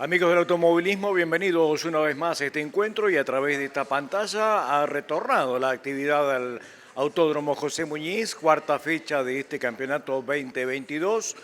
Amigos del automovilismo, bienvenidos una vez más a este encuentro y a través de esta pantalla ha retornado la actividad al Autódromo José Muñiz, cuarta fecha de este campeonato 2022,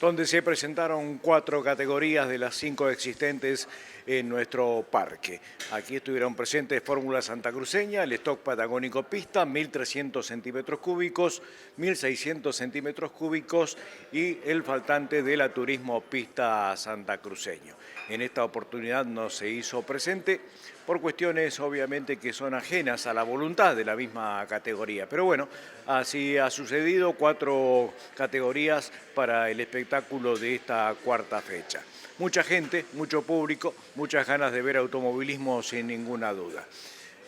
donde se presentaron 4 categorías de las 5 existentes en nuestro parque. Aquí estuvieron presentes Fórmula Santacruceña, el Stock Patagónico Pista, 1.300 centímetros cúbicos, 1.600 centímetros cúbicos y el faltante de la Turismo Pista Santacruceño. En esta oportunidad no se hizo presente por cuestiones obviamente que son ajenas a la voluntad de la misma categoría. Pero bueno, así ha sucedido, 4 categorías para el espectáculo de esta cuarta fecha. Mucha gente, mucho público, muchas ganas de ver automovilismo sin ninguna duda.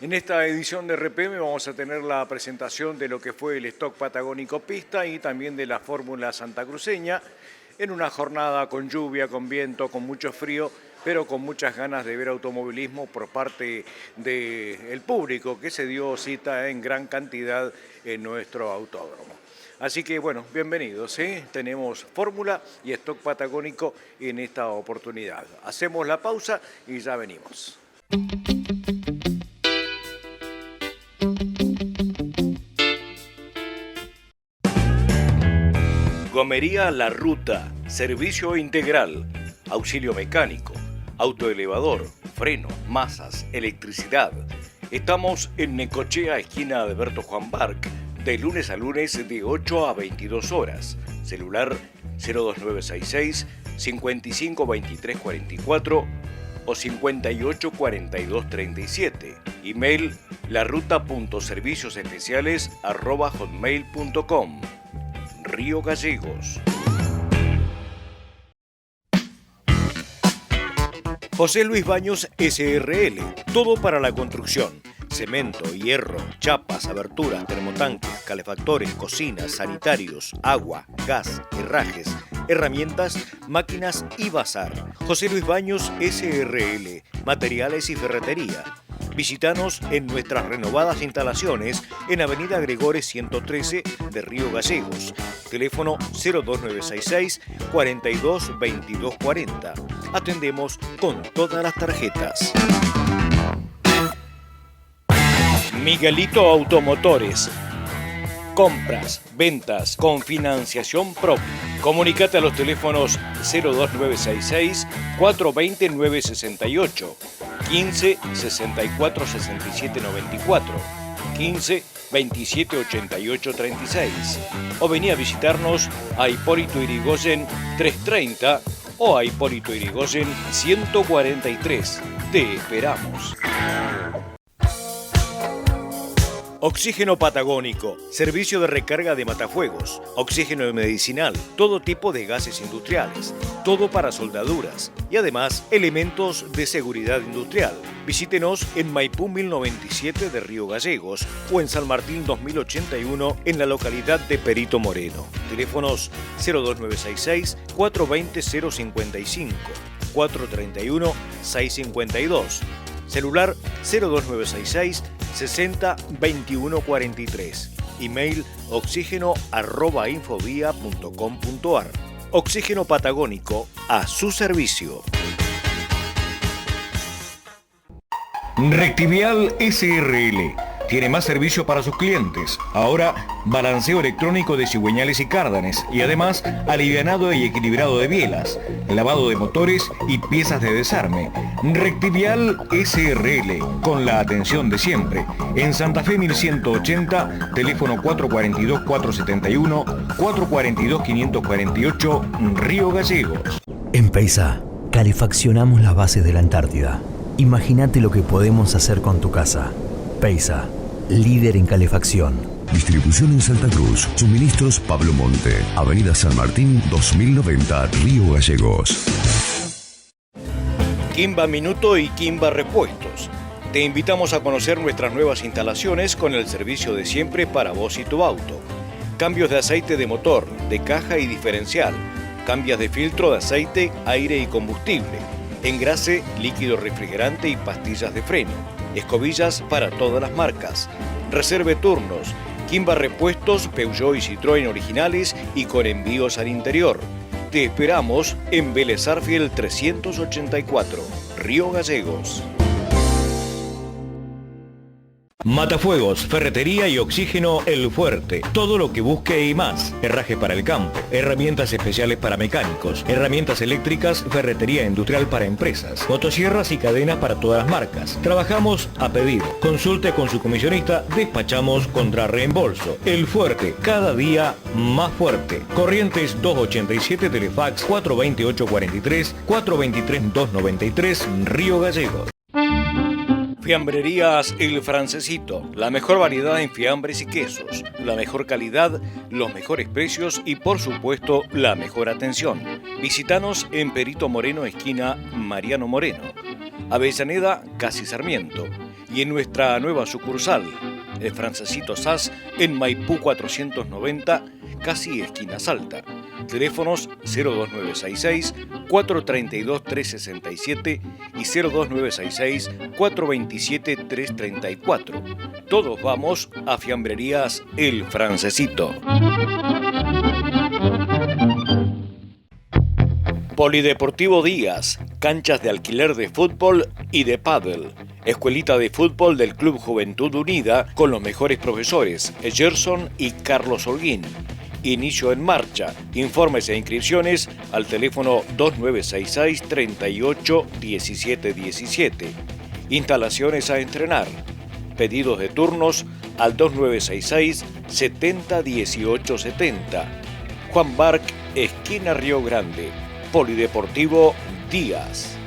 En esta edición de RPM vamos a tener la presentación de lo que fue el Stock Patagónico Pista y también de la Fórmula Santacruceña, en una jornada con lluvia, con viento, con mucho frío, pero con muchas ganas de ver automovilismo por parte del público que se dio cita en gran cantidad en nuestro autódromo. Así que bueno, bienvenidos, ¿sí? Tenemos Fórmula y Stock Patagónico en esta oportunidad. Hacemos la pausa y ya venimos. Gomería La Ruta, servicio integral, auxilio mecánico, autoelevador, freno, masas, electricidad. Estamos en Necochea, esquina de Alberto Juan Barc, de lunes a lunes de 8 a 22 horas. Celular 02966 552344 o 584237. Email laruta.serviciosespeciales@hotmail.com. Río Gallegos. José Luis Baños SRL, todo para la construcción. Cemento, hierro, chapas, aberturas, termotanques, calefactores, cocinas, sanitarios, agua, gas, herrajes, herramientas, máquinas y bazar. José Luis Baños SRL, materiales y ferretería. Visítanos en nuestras renovadas instalaciones en Avenida Gregores 113 de Río Gallegos. Teléfono 02966 42 22 40. Atendemos con todas las tarjetas. Miguelito Automotores. Compras, ventas con financiación propia. Comunicate a los teléfonos 02966 420 968, 15 64 67 94, 15 27 88 36. O vení a visitarnos a Hipólito Yrigoyen 330 o a Hipólito Yrigoyen 143. Te esperamos. Oxígeno Patagónico, servicio de recarga de matafuegos, oxígeno medicinal, todo tipo de gases industriales, todo para soldaduras y además elementos de seguridad industrial. Visítenos en Maipú 1097 de Río Gallegos o en San Martín 2081 en la localidad de Perito Moreno. Teléfonos 02966 420 055, 431 652. Celular 02966 60 21 43. Email oxígeno@infovia.com.ar. Oxígeno Patagónico a su servicio. Rectivial SRL. Tiene más servicio para sus clientes. Ahora, balanceo electrónico de cigüeñales y cárdanes y además alivianado y equilibrado de bielas, lavado de motores y piezas de desarme. Rectivial SRL, con la atención de siempre. En Santa Fe 1180, teléfono 442-471, 442-548, Río Gallegos. En Peisa, calefaccionamos las bases de la Antártida. Imagínate lo que podemos hacer con tu casa. Peisa, líder en calefacción. Distribución en Santa Cruz. Suministros Pablo Monte. Avenida San Martín 2090, Río Gallegos. Quimba Minuto y Quimba Repuestos. Te invitamos a conocer nuestras nuevas instalaciones con el servicio de siempre para vos y tu auto. Cambios de aceite de motor, de caja y diferencial. Cambios de filtro de aceite, aire y combustible. Engrase, líquido refrigerante y pastillas de freno. Escobillas para todas las marcas. Reserve turnos. Quimba Repuestos, Peugeot y Citroën originales y con envíos al interior. Te esperamos en Vélez Sarsfield 384, Río Gallegos. Matafuegos, ferretería y oxígeno El Fuerte. Todo lo que busque y más. Herraje para el campo, herramientas especiales para mecánicos, herramientas eléctricas, ferretería industrial para empresas, motosierras y cadenas para todas las marcas. Trabajamos a pedido. Consulte con su comisionista, despachamos contra reembolso. El Fuerte, cada día más fuerte. Corrientes 287, Telefax 428-43, 423-293, Río Gallegos. Fiambrerías El Francesito, la mejor variedad en fiambres y quesos, la mejor calidad, los mejores precios y por supuesto la mejor atención. Visítanos en Perito Moreno, esquina Mariano Moreno, Avellaneda, casi Sarmiento, y en nuestra nueva sucursal, El Francesito SAS, en Maipú 490, casi esquina Salta. Teléfonos 02966-432-367 y 02966-427-334. Todos vamos a Fiambrerías El Francesito. Polideportivo Díaz, canchas de alquiler de fútbol y de pádel. Escuelita de fútbol del Club Juventud Unida con los mejores profesores, Gerson y Carlos Holguín. Inicio en marcha. Informes e inscripciones al teléfono 2966 38 17 17. Instalaciones a estrenar. Pedidos de turnos al 2966 70 18 70. Juan Barc, esquina Río Grande. Polideportivo Díaz.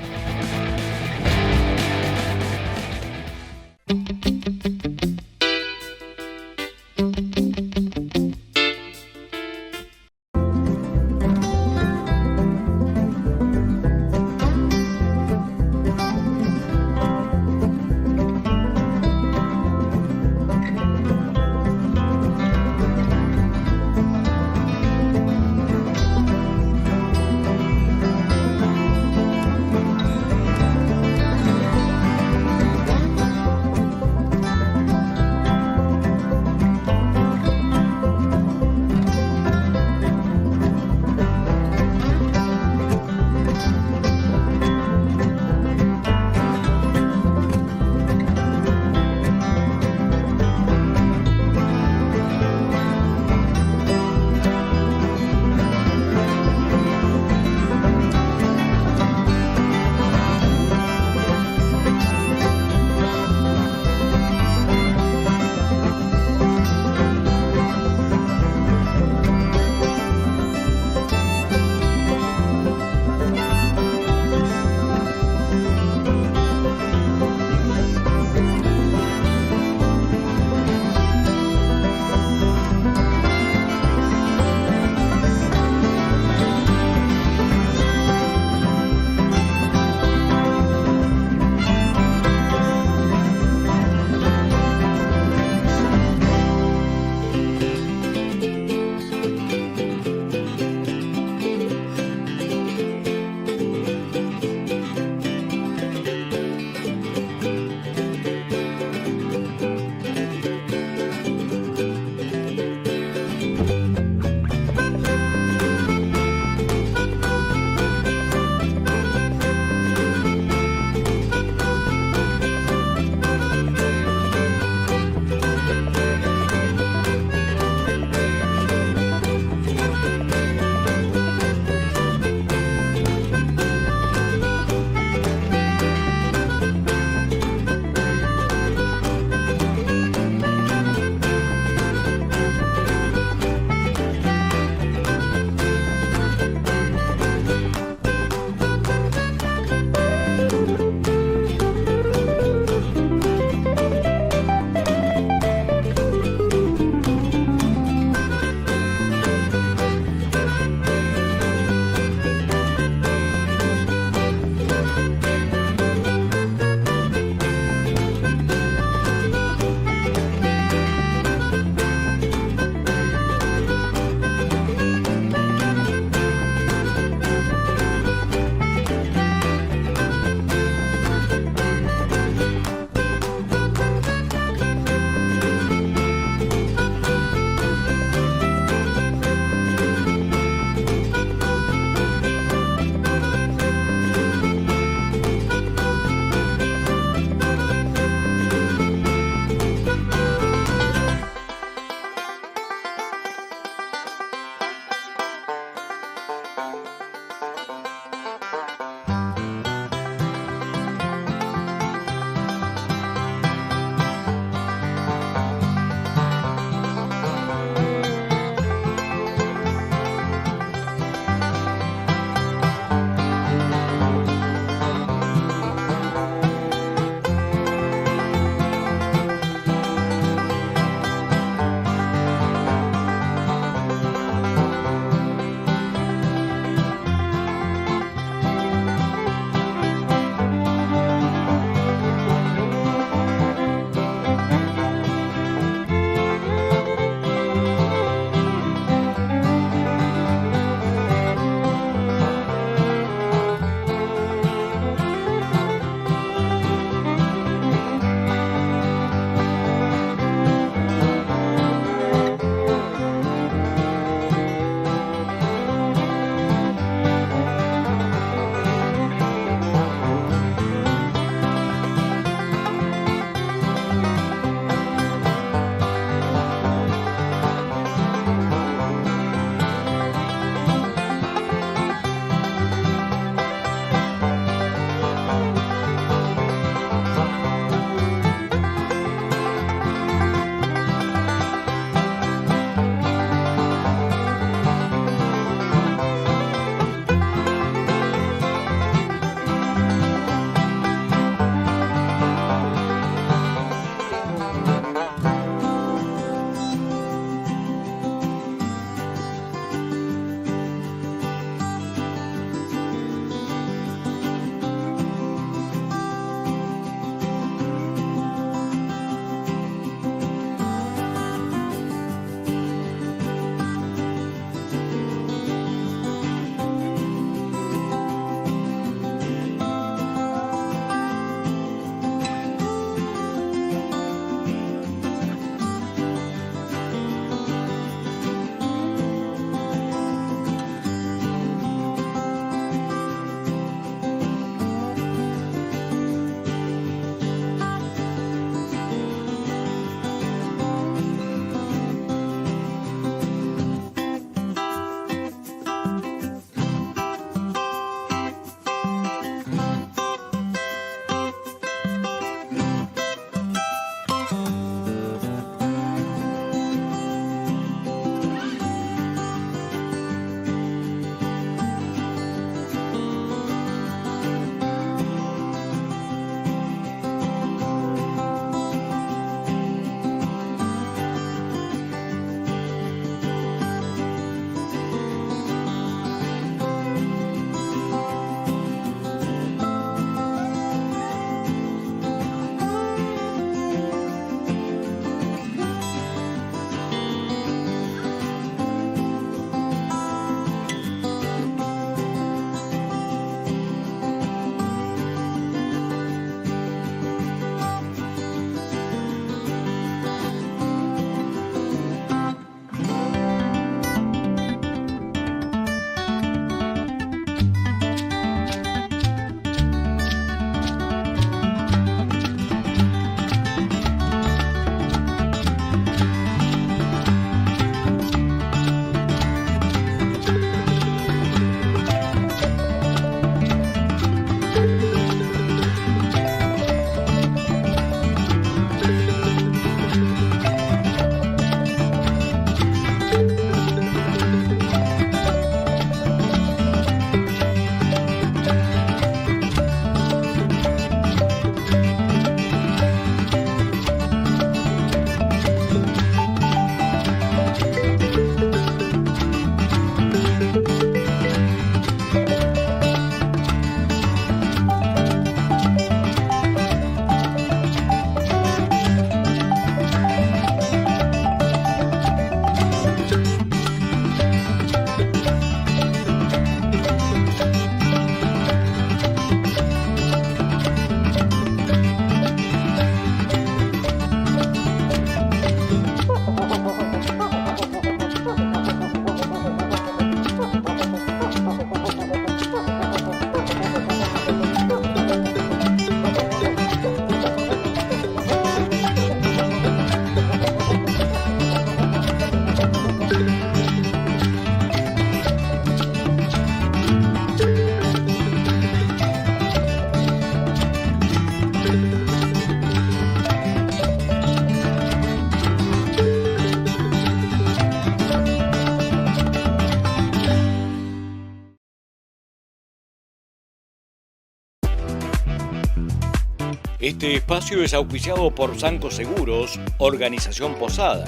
Este espacio es auspiciado por Sanco Seguros, Organización Posada,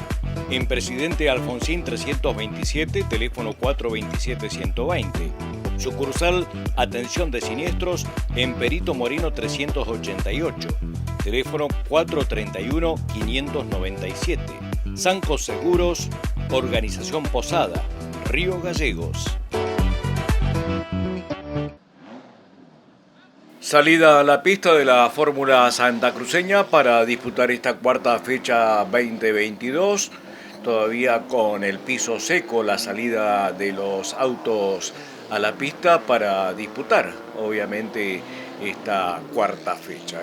en Presidente Alfonsín 327, teléfono 427-120. Sucursal Atención de Siniestros en Perito Moreno 388, teléfono 431-597. Sanco Seguros, Organización Posada, Río Gallegos. Salida a la pista de la Fórmula Santacruceña para disputar esta cuarta fecha 2022, todavía con el piso seco, la salida de los autos a la pista para disputar, obviamente, esta cuarta fecha.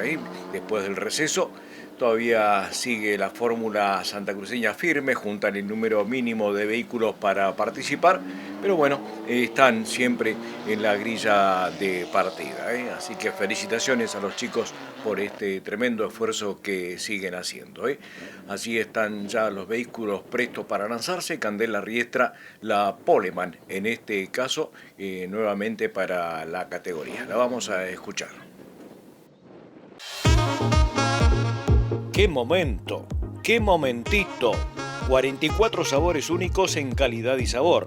Después del receso, todavía sigue la Fórmula Santacruceña firme, juntan el número mínimo de vehículos para participar, pero bueno, están siempre en la grilla de partida. Así que felicitaciones a los chicos por este tremendo esfuerzo que siguen haciendo. Así están ya los vehículos prestos para lanzarse. Candela Riestra, la Poleman, en este caso, nuevamente para la categoría. La vamos a escuchar. ¡Qué momento! ¡Qué momentito! 44 sabores únicos en calidad y sabor.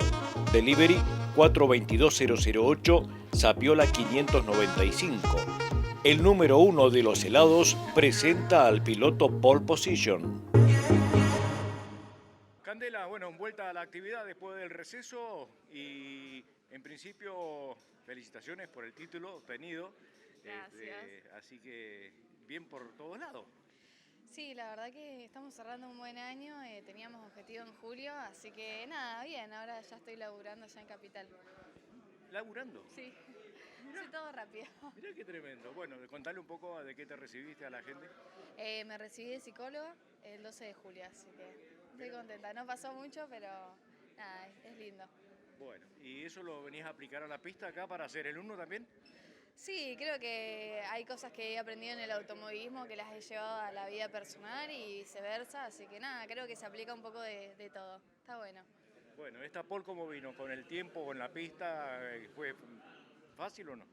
Delivery 422008, Sapiola 595. El número 1 de los helados presenta al piloto Pole Position. Candela, bueno, vuelta a la actividad después del receso y en principio felicitaciones por el título obtenido. Gracias. Así que bien por todos lados. Sí, la verdad que estamos cerrando un buen año, teníamos objetivo en julio, así que nada, bien, ahora ya estoy laburando ya en Capital. ¿Laburando? Sí, sí, todo rápido. Mirá qué tremendo. Bueno, contale un poco de qué te recibiste a la gente. Me recibí de psicóloga el 12 de julio, así que estoy contenta. No pasó mucho, pero nada, es lindo. Bueno, ¿y eso lo venías a aplicar a la pista acá para hacer el 1 también? Sí, creo que hay cosas que he aprendido en el automovilismo que las he llevado a la vida personal y viceversa, así que nada, creo que se aplica un poco de todo. Está bueno. Bueno, ¿esta pole cómo vino? ¿Con el tiempo, con la pista? ¿Fue fácil o no?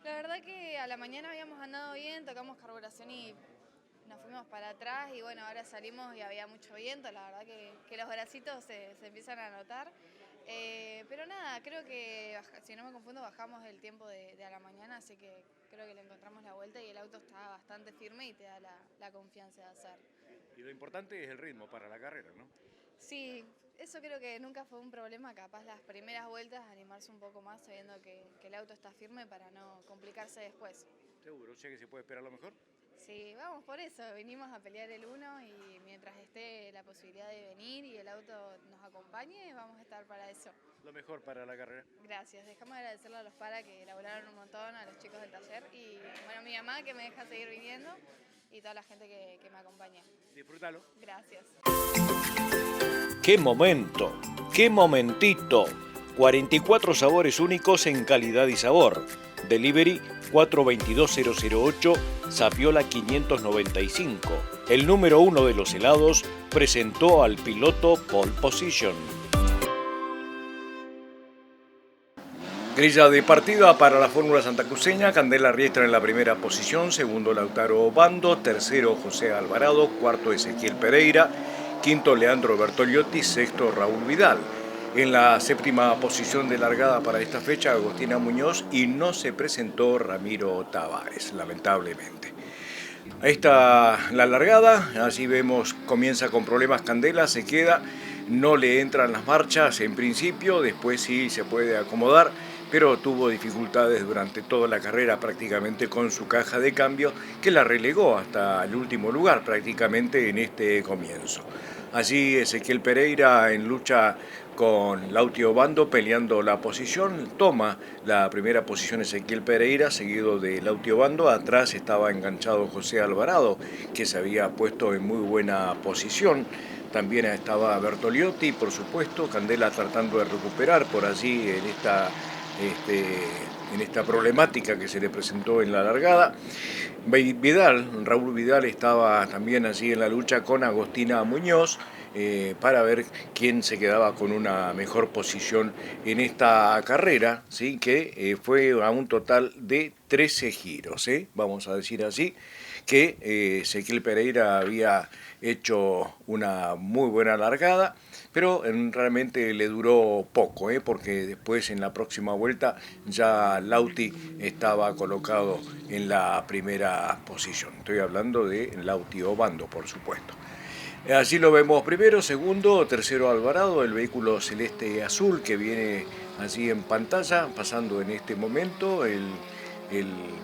La verdad que a la mañana habíamos andado bien, tocamos carburación y nos fuimos para atrás y bueno, ahora salimos y había mucho viento, la verdad que los bracitos se empiezan a notar. Pero nada, creo que, si no me confundo, bajamos el tiempo de a la mañana, así que creo que le encontramos la vuelta y el auto está bastante firme y te da la confianza de hacer. Y lo importante es el ritmo para la carrera, ¿no? Sí, eso creo que nunca fue un problema, capaz las primeras vueltas animarse un poco más sabiendo que el auto está firme para no complicarse después. ¿Seguro? ¿O sea que se puede esperar lo mejor? Sí, vamos por eso, vinimos a pelear el 1 y mientras esté la posibilidad de venir y el auto nos acompañe, vamos a estar para eso. Lo mejor para la carrera. Gracias, dejamos de agradecerle a los para que elaboraron un montón, a los chicos del taller y bueno, mi mamá que me deja seguir viniendo y toda la gente que me acompaña. Disfrútalo. Gracias. ¡Qué momento! ¡Qué momentito! 44 sabores únicos en calidad y sabor. Delivery 422008, Sapiola 595. El número 1 de los helados presentó al piloto Pole Position. Grilla de partida para la Fórmula Santacruceña. Candela Riestra en la primera posición, segundo Lautaro Obando, tercero José Alvarado, cuarto Ezequiel Pereira, quinto Leandro Bertoliotti, sexto Raúl Vidal. En la séptima posición de largada para esta fecha, Agostina Muñoz, y no se presentó Ramiro Tavares, lamentablemente. Ahí está la largada, así vemos, comienza con problemas Candela, se queda, no le entran las marchas en principio, después sí se puede acomodar, pero tuvo dificultades durante toda la carrera prácticamente con su caja de cambio, que la relegó hasta el último lugar prácticamente en este comienzo. Allí Ezequiel Pereira en lucha con Lauti Obando peleando la posición, toma la primera posición Ezequiel Pereira, seguido de Lauti Obando. Atrás estaba enganchado José Alvarado, que se había puesto en muy buena posición. También estaba Bertoliotti, por supuesto, Candela tratando de recuperar por allí en esta problemática que se le presentó en la largada. Raúl Vidal estaba también allí en la lucha con Agostina Muñoz. para ver quién se quedaba con una mejor posición en esta carrera, ¿sí? Que fue a un total de 13 giros, vamos a decir así, que Ezequiel Pereira había hecho una muy buena largada, pero realmente le duró poco, porque después en la próxima vuelta ya Lauti estaba colocado en la primera posición. Estoy hablando de Lauti Obando, por supuesto. Así lo vemos primero, segundo, tercero Alvarado, el vehículo celeste azul que viene allí en pantalla, pasando en este momento el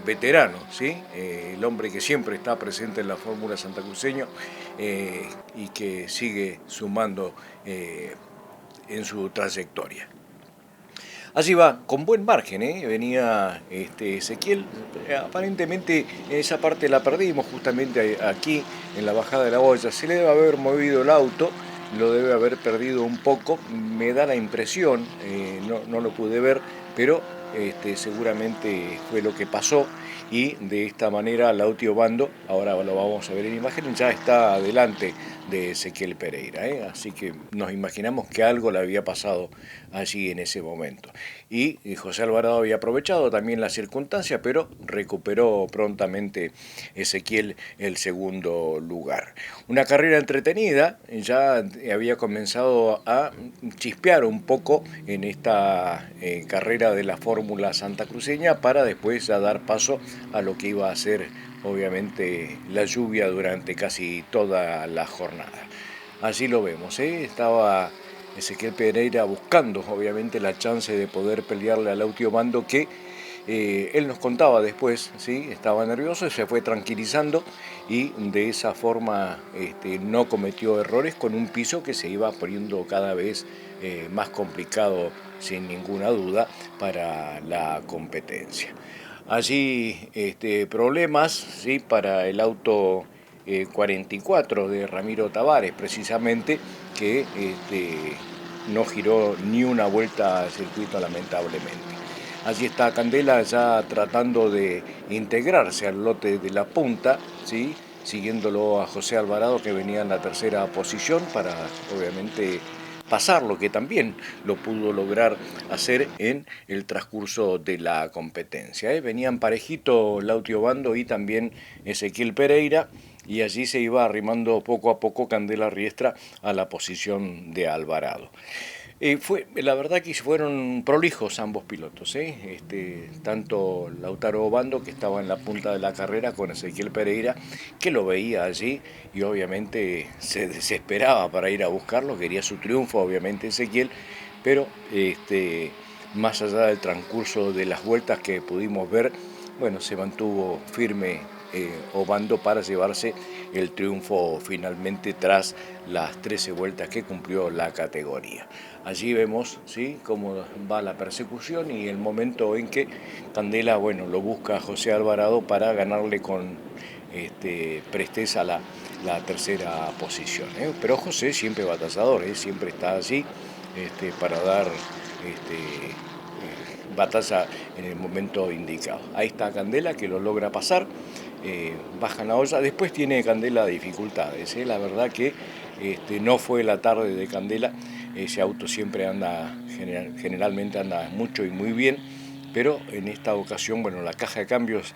veterano, ¿sí? El hombre que siempre está presente en la Fórmula santacruceño y que sigue sumando en su trayectoria. Así va, con buen margen, venía Ezequiel, aparentemente esa parte la perdimos justamente aquí en la bajada de la boya, se le debe haber movido el auto, lo debe haber perdido un poco, me da la impresión, no lo pude ver, pero seguramente fue lo que pasó y de esta manera Lauti Obando, ahora lo vamos a ver en imagen, ya está adelante de Ezequiel Pereira, así que nos imaginamos que algo le había pasado allí en ese momento. Y José Alvarado había aprovechado también la circunstancia, pero recuperó prontamente Ezequiel el segundo lugar. Una carrera entretenida, ya había comenzado a chispear un poco en esta carrera de la Fórmula santacruceña para después ya dar paso a lo que iba a ser obviamente la lluvia durante casi toda la jornada. Así lo vemos, estaba Ezequiel Pereira buscando obviamente la chance de poder pelearle a Lauti Obando, que él nos contaba después, ¿sí? Estaba nervioso, se fue tranquilizando y de esa forma no cometió errores con un piso que se iba poniendo cada vez más complicado sin ninguna duda para la competencia. Allí problemas, ¿sí? Para el auto 44 de Ramiro Tavares, precisamente, que no giró ni una vuelta al circuito lamentablemente. Allí está Candela ya tratando de integrarse al lote de la punta, ¿sí? Siguiéndolo a José Alvarado, que venía en la tercera posición, para obviamente pasar lo que también lo pudo lograr hacer en el transcurso de la competencia. Venían parejito Lauti Obando y también Ezequiel Pereira, y allí se iba arrimando poco a poco Candela Riestra a la posición de Alvarado. La verdad que fueron prolijos ambos pilotos, tanto Lautaro Obando, que estaba en la punta de la carrera, con Ezequiel Pereira, que lo veía allí y obviamente se desesperaba para ir a buscarlo, quería su triunfo obviamente Ezequiel, pero más allá del transcurso de las vueltas que pudimos ver, bueno, se mantuvo firme Obando para llevarse el triunfo finalmente tras las 13 vueltas que cumplió la categoría. Allí vemos, ¿sí?, cómo va la persecución y el momento en que Candela, bueno, lo busca a José Alvarado para ganarle con presteza la tercera posición. Pero José siempre batallador, siempre está allí para dar batalla en el momento indicado. Ahí está Candela, que lo logra pasar, bajan la olla. Después tiene Candela dificultades, la verdad que no fue la tarde de Candela. Ese auto siempre anda, generalmente anda mucho y muy bien, pero en esta ocasión, bueno, la caja de cambios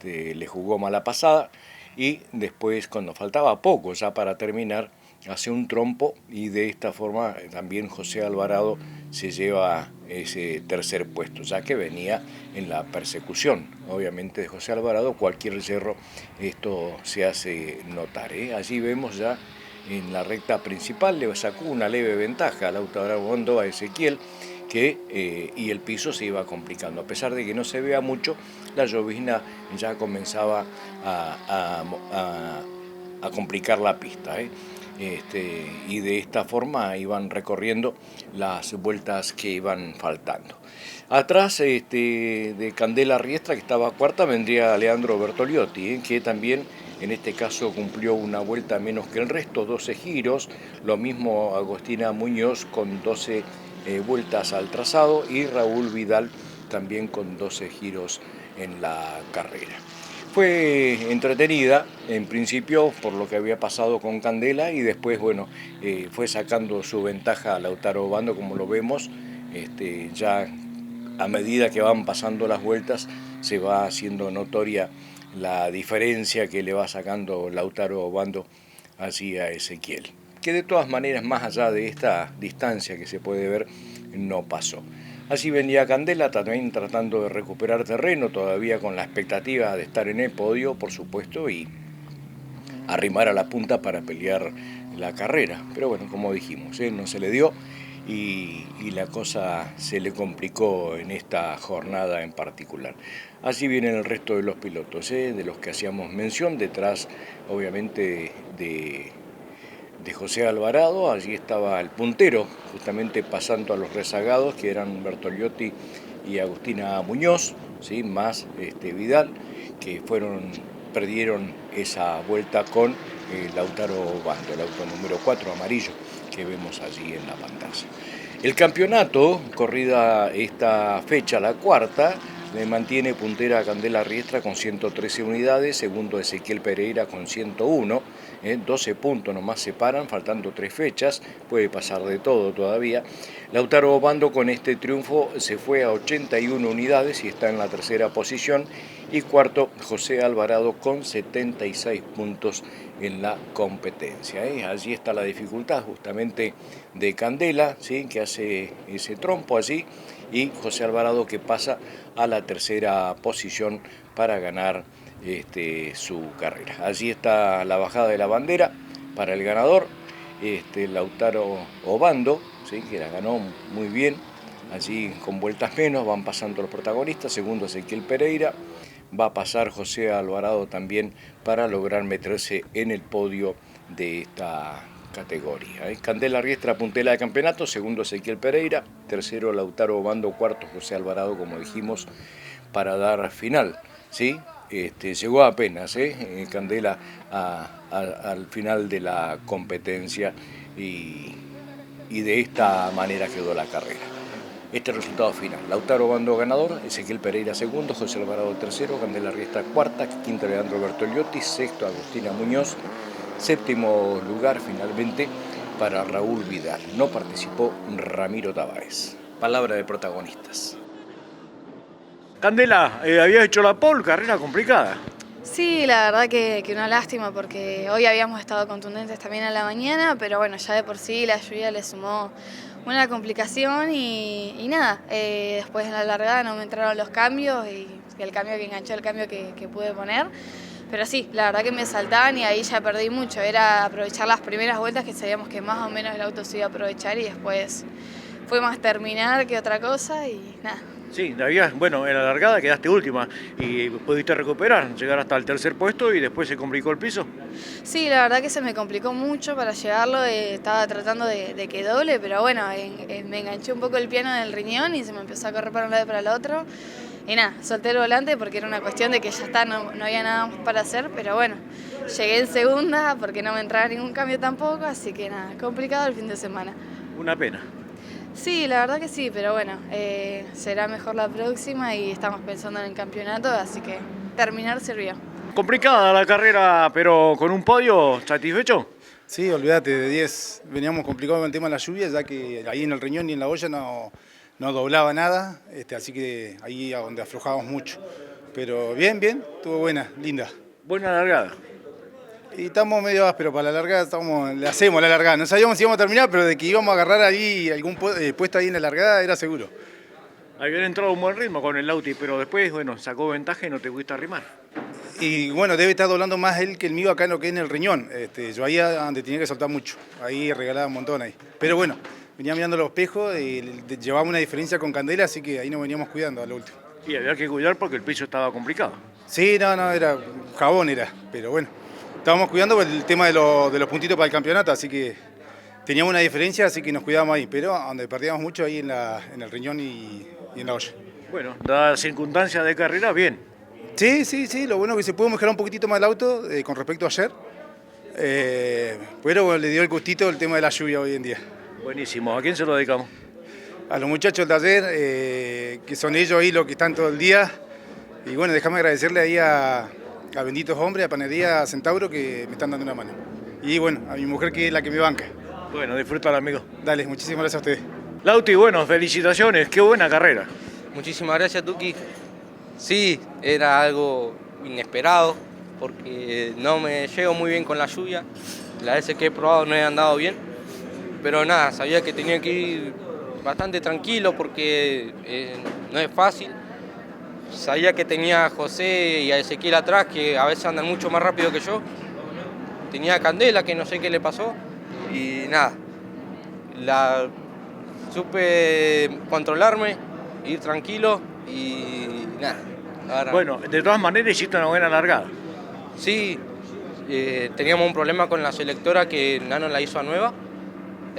le jugó mala pasada y después, cuando faltaba poco ya para terminar, hace un trompo y de esta forma también José Alvarado se lleva ese tercer puesto, ya que venía en la persecución, obviamente, de José Alvarado. Cualquier yerro esto se hace notar. Allí vemos ya en la recta principal, le sacó una leve ventaja a Lautaro Obando a Ezequiel, y el piso se iba complicando. A pesar de que no se vea mucho, la llovizna ya comenzaba a complicar la pista. Y de esta forma iban recorriendo las vueltas que iban faltando. Atrás de Candela Riestra, que estaba cuarta, vendría Leandro Bertoliotti, que también en este caso cumplió una vuelta menos que el resto, 12 giros, lo mismo Agostina Muñoz con 12 vueltas al trazado y Raúl Vidal también con 12 giros en la carrera. Fue entretenida, en principio, por lo que había pasado con Candela y después, bueno, fue sacando su ventaja a Lautaro Obando, como lo vemos, ya a medida que van pasando las vueltas se va haciendo notoria la diferencia que le va sacando Lautaro Obando así a Ezequiel, que de todas maneras, más allá de esta distancia que se puede ver, no pasó. Así venía Candela también tratando de recuperar terreno, todavía con la expectativa de estar en el podio, por supuesto, y arrimar a la punta para pelear la carrera. Pero bueno, como dijimos, no se le dio y la cosa se le complicó en esta jornada en particular. Así vienen el resto de los pilotos, de los que hacíamos mención, detrás obviamente de José Alvarado. Allí estaba el puntero, justamente pasando a los rezagados, que eran Bertoliotti y Agustina Muñoz, ¿sí? Más Vidal, que perdieron esa vuelta con Lautaro Obando, el auto número 4 amarillo que vemos allí en la pantalla. El campeonato, corrida esta fecha, la cuarta, le mantiene puntera a Candela Riestra con 113 unidades, segundo Ezequiel Pereira con 101, 12 puntos nomás separan, faltando 3 fechas, puede pasar de todo todavía. Lautaro Obando con este triunfo se fue a 81 unidades y está en la tercera posición, y cuarto José Alvarado con 76 puntos en la competencia. Allí está la dificultad justamente de Candela, ¿sí? Que hace ese trompo allí, y José Alvarado que pasa a la tercera posición para ganar su carrera. Allí está la bajada de la bandera para el ganador, Lautaro Obando, ¿sí? Que la ganó muy bien, allí con vueltas menos van pasando los protagonistas, segundo Ezequiel Pereira, va a pasar José Alvarado también para lograr meterse en el podio de esta categoría. Candela Riestra puntera de campeonato, segundo Ezequiel Pereira, tercero Lautaro Obando, cuarto José Alvarado, como dijimos, para dar final, ¿sí? Llegó apenas Candela al final de la competencia y de esta manera quedó la carrera. Este resultado final: Lautaro Obando ganador, Ezequiel Pereira segundo, José Alvarado tercero, Candela Riestra cuarta, quinto Leandro Bertoliotti, sexto Agustina Muñoz, séptimo lugar finalmente para Raúl Vidal. No participó Ramiro Tavares. Palabra de protagonistas. Candela, habías hecho la pole, carrera complicada. Sí, la verdad que una lástima porque hoy habíamos estado contundentes también a la mañana, pero bueno, ya de por sí la lluvia le sumó una complicación y nada, después en la largada no me entraron los cambios y el cambio que enganchó, el cambio que pude poner. Pero sí, la verdad que me saltaban y ahí ya perdí mucho, era aprovechar las primeras vueltas que sabíamos que más o menos el auto se iba a aprovechar y después fue más terminar que otra cosa y nada. Sí, bueno, en la largada quedaste última y pudiste recuperar, llegar hasta el tercer puesto y después se complicó el piso. Sí, la verdad que se me complicó mucho para llegarlo, estaba tratando de que doble, pero bueno, me enganché un poco el piano en el riñón y se me empezó a correr para un lado y para el otro. Y nada, solté el volante porque era una cuestión de que ya está, no había nada más para hacer, pero bueno, llegué en segunda porque no me entraba ningún cambio tampoco, así que nada, complicado el fin de semana. Una pena. Sí, la verdad que sí, pero bueno, será mejor la próxima y estamos pensando en el campeonato, así que terminar sirvió. Complicada la carrera, pero con un podio, ¿satisfecho? Sí, olvídate, de 10. Veníamos complicados con el tema de la lluvia, ya que ahí en el riñón y en la olla no doblaba nada, así que ahí a donde aflojábamos mucho. Pero bien, estuvo buena, linda. Buena largada. Y estamos medio ásperos para la largada, le hacemos la largada. No sabíamos si íbamos a terminar, pero de que íbamos a agarrar ahí algún puesto ahí en la largada era seguro. Habían entrado a un buen ritmo con el Lauti, pero después, bueno, sacó ventaja y no te pudiste arrimar. Y bueno, debe estar doblando más él que el mío acá en lo que es en el riñón. Yo ahí donde tenía que soltar mucho, ahí regalaba un montón ahí. Pero bueno, venía mirando los espejos y llevaba una diferencia con Candela, así que ahí nos veníamos cuidando a lo último. Y había que cuidar porque el piso estaba complicado. Sí, no, era jabón pero bueno. Estábamos cuidando por el tema de los puntitos para el campeonato, así que teníamos una diferencia, así que nos cuidábamos ahí. Pero donde perdíamos mucho ahí en el riñón y en la olla. Bueno, dadas circunstancias de carrera, bien. Sí, lo bueno es que se pudo mejorar un poquitito más el auto con respecto a ayer. Pero bueno, le dio el gustito el tema de la lluvia hoy en día. Buenísimo. ¿A quién se lo dedicamos? A los muchachos del taller, que son ellos ahí los que están todo el día. Y bueno, déjame agradecerle ahí a a benditos hombres, a Panadería Centauro, que me están dando una mano. Y bueno, a mi mujer, que es la que me banca. Bueno, disfrútalo, amigo. Dale, muchísimas gracias a ustedes. Lauti, bueno, felicitaciones, qué buena carrera. Muchísimas gracias, Tuki. Sí, era algo inesperado porque no me llevo muy bien con la lluvia. Las veces que he probado no he andado bien. Pero nada, sabía que tenía que ir bastante tranquilo porque no es fácil. Sabía que tenía a José y a Ezequiel atrás, que a veces andan mucho más rápido que yo. Tenía a Candela, que no sé qué le pasó. Y nada, supe controlarme, ir tranquilo y nada. Ahora, Bueno, de todas maneras hiciste una buena largada. sí, teníamos un problema con la selectora que Nano la hizo a nueva,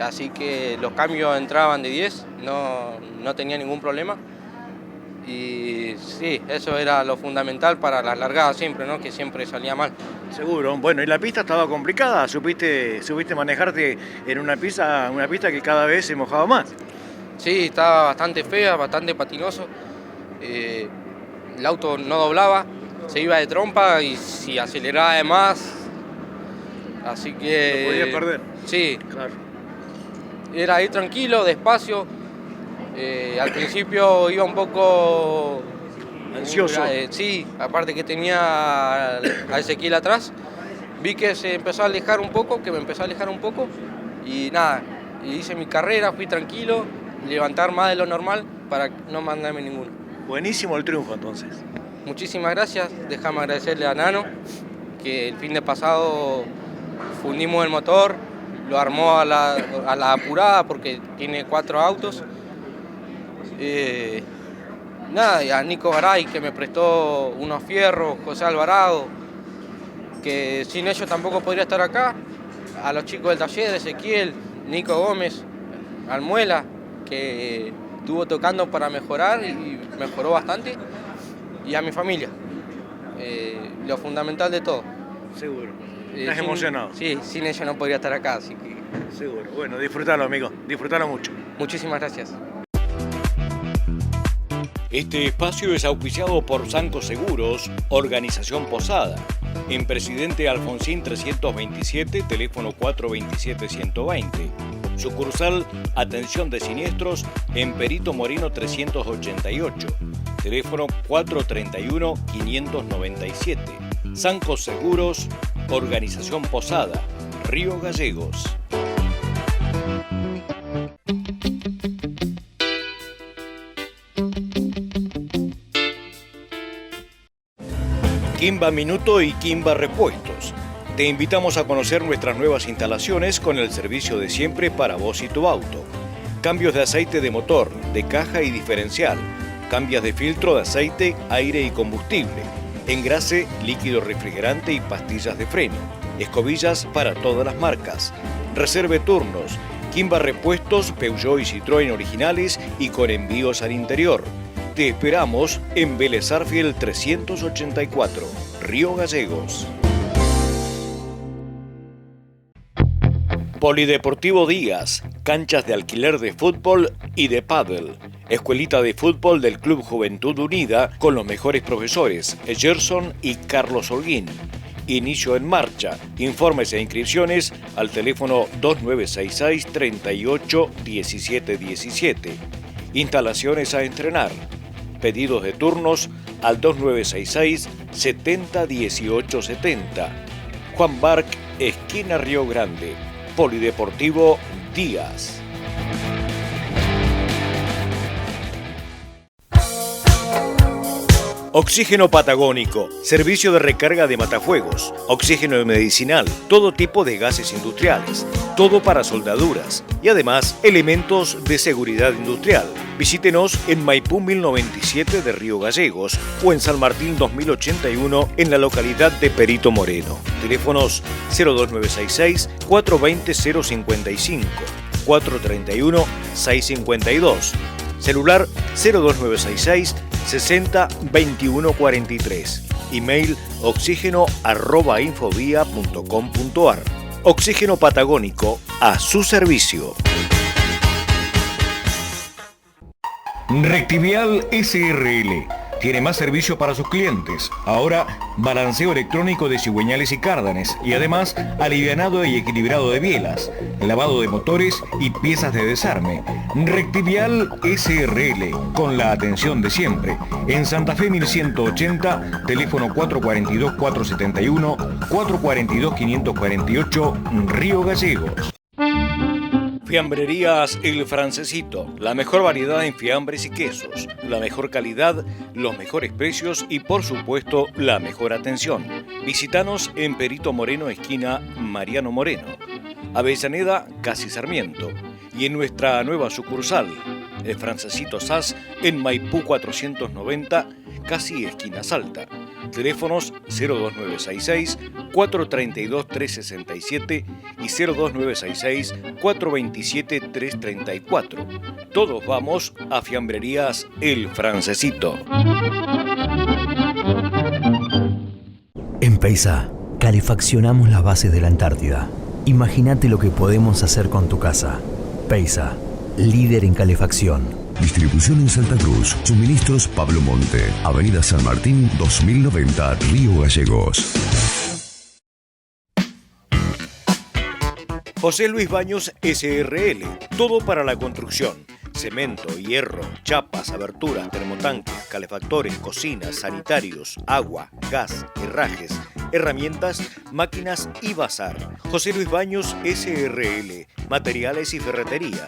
así que los cambios entraban de 10, no tenía ningún problema. Y sí, eso era lo fundamental para las largadas siempre, ¿no? Que siempre salía mal. Seguro. Bueno, y la pista estaba complicada. ¿Supiste manejarte en una pista que cada vez se mojaba más? Sí, estaba bastante fea, bastante patinoso. El auto no doblaba, se iba de trompa y si aceleraba de más, así que... Lo podías perder. Sí, Claro. era ir tranquilo, despacio. Al principio iba un poco... Ansioso. Sí, aparte que tenía a Ezequiel atrás. Vi que se empezó a alejar un poco, y nada, hice mi carrera, fui tranquilo, levantar más de lo normal para no mandarme ninguno. Buenísimo el triunfo entonces. Muchísimas gracias, déjame agradecerle a Nano, que el fin de pasado fundimos el motor, lo armó a la apurada porque tiene 4 autos. Nada, y a Nico Garay, que me prestó unos fierros, José Alvarado, que sin ellos tampoco podría estar acá, a los chicos del taller, Ezequiel, Nico Gómez, Almuela, que estuvo tocando para mejorar y mejoró bastante, y a mi familia, lo fundamental de todo. Seguro. ¿Estás emocionado? Sí, sin ellos no podría estar acá, así que Seguro. Bueno, disfrútalo, amigo. Disfrútalo mucho. muchísimas gracias. Este espacio es auspiciado por Sanco Seguros, Organización Posada, en Presidente Alfonsín 327, teléfono 427-120. Sucursal Atención de Siniestros en Perito Moreno 388, teléfono 431-597. Sanco Seguros, Organización Posada, Río Gallegos. Kimba Minuto y Kimba Repuestos. Te invitamos a conocer nuestras nuevas instalaciones con el servicio de siempre para vos y tu auto. Cambios de aceite de motor, de caja y diferencial. Cambios de filtro de aceite, aire y combustible. Engrase, líquido refrigerante y pastillas de freno. Escobillas para todas las marcas. Reserve turnos. Kimba Repuestos, Peugeot y Citroën originales y con envíos al interior. Te esperamos en Vélez Sarsfield 384, Río Gallegos. Polideportivo Díaz, canchas de alquiler de fútbol y de pádel. Escuelita de fútbol del Club Juventud Unida con los mejores profesores, Gerson y Carlos Holguín. Inicio en marcha. Informes e inscripciones al teléfono 2966 38 17 17. Instalaciones a estrenar. Pedidos de turnos al 2966 70 18 70. Juan Barc, esquina Río Grande. Polideportivo Díaz. Oxígeno Patagónico, servicio de recarga de matafuegos, oxígeno medicinal, todo tipo de gases industriales, todo para soldaduras y además elementos de seguridad industrial. Visítenos en Maipú 1097 de Río Gallegos o en San Martín 2081 en la localidad de Perito Moreno. Teléfonos 02966 420 055, 431 652. Celular 02966 60 21 43. Email oxígeno@infovía.com.ar. Oxígeno Patagónico a su servicio. Rectivial SRL. tiene más servicio para sus clientes. Ahora, balanceo electrónico de cigüeñales y cárdanes y además alivianado y equilibrado de bielas, lavado de motores y piezas de desarme. Rectivial SRL, con la atención de siempre. En Santa Fe 1180, teléfono 442-471, 442-548, Río Gallegos. Fiambrerías El Francesito, la mejor variedad en fiambres y quesos, la mejor calidad, los mejores precios y por supuesto la mejor atención. Visítanos en Perito Moreno, esquina Mariano Moreno, Avellaneda, casi Sarmiento, y en nuestra nueva sucursal, El Francesito SAS, en Maipú 490, casi esquina Salta. Teléfonos 02966-432-367 y 02966-427-334. Todos vamos a Fiambrerías El Francesito. En Peisa, calefaccionamos las bases de la Antártida. Imagínate lo que podemos hacer con tu casa. Peisa, líder en calefacción. Distribución en Santa Cruz. Suministros Pablo Monte. Avenida San Martín 2090, Río Gallegos. José Luis Baños SRL, todo para la construcción. Cemento, hierro, chapas, aberturas, termotanques, calefactores, cocinas, sanitarios, agua, gas, herrajes, herramientas, máquinas y bazar. José Luis Baños SRL, materiales y ferretería.